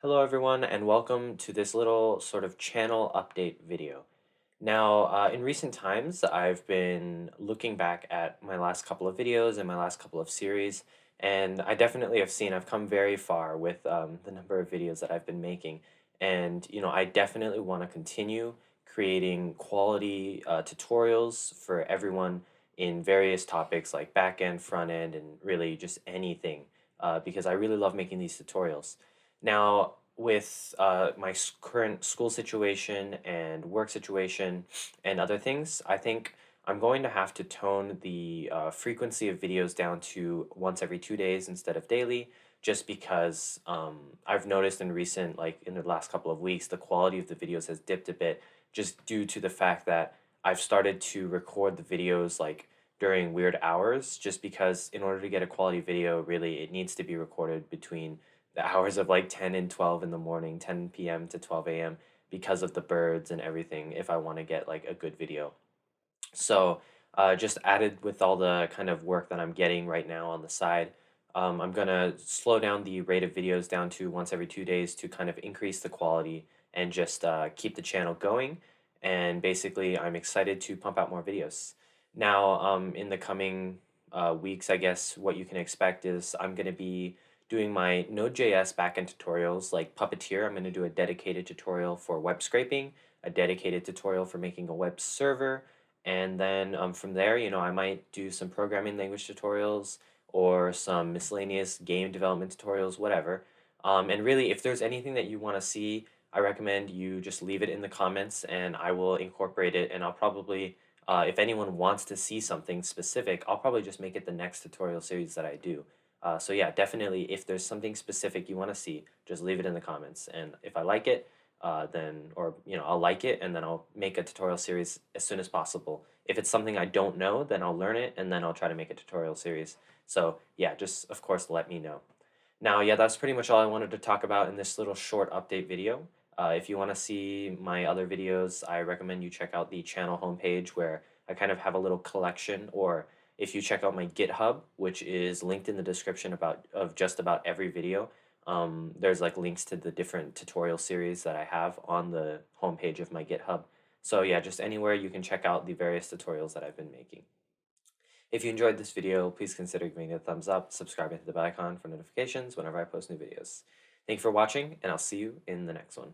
Hello everyone and welcome to this little sort of channel update video. Now, in recent times, I've been looking back at my last couple of videos and my last couple of series, and I definitely have seen I've come very far with the number of videos that I've been making. And, I definitely want to continue creating quality tutorials for everyone in various topics like back end, front end, and really just anything, because I really love making these tutorials. Now, with my current school situation and work situation and other things, I think I'm going to have to tone the frequency of videos down to once every 2 days instead of daily, just because I've noticed like in the last couple of weeks, the quality of the videos has dipped a bit, just due to the fact that I've started to record the videos like during weird hours, just because in order to get a quality video, really, it needs to be recorded between the hours of like 10 and 12 in the morning, 10 p.m. to 12 a.m. because of the birds and everything if I want to get like a good video. So, just added with all the kind of work that I'm getting right now on the side, I'm gonna slow down the rate of videos down to once every 2 days to kind of increase the quality and just keep the channel going. And basically, I'm excited to pump out more videos. Now, in the coming weeks, I guess what you can expect is I'm gonna be doing my Node.js backend tutorials like Puppeteer. I'm gonna do a dedicated tutorial for web scraping, a dedicated tutorial for making a web server, and then from there, I might do some programming language tutorials or some miscellaneous game development tutorials, whatever. And really, if there's anything that you want to see, I recommend you just leave it in the comments and I will incorporate it. And I'll probably, if anyone wants to see something specific, I'll probably just make it the next tutorial series that I do. So yeah, definitely, if there's something specific you want to see, just leave it in the comments. And if I like it, then or I'll like it and then I'll make a tutorial series as soon as possible. If it's something I don't know, then I'll learn it and then I'll try to make a tutorial series. So yeah, just of course let me know. Now, yeah, that's pretty much all I wanted to talk about in this little short update video. If you want to see my other videos, I recommend you check out the channel homepage where I kind of have a little collection, or if you check out my GitHub, which is linked in the description of just about every video, there's like links to the different tutorial series that I have on the homepage of my GitHub. So yeah, just anywhere you can check out the various tutorials that I've been making. If you enjoyed this video, please consider giving it a thumbs up, subscribing to the bell icon for notifications whenever I post new videos. Thank you for watching, and I'll see you in the next one.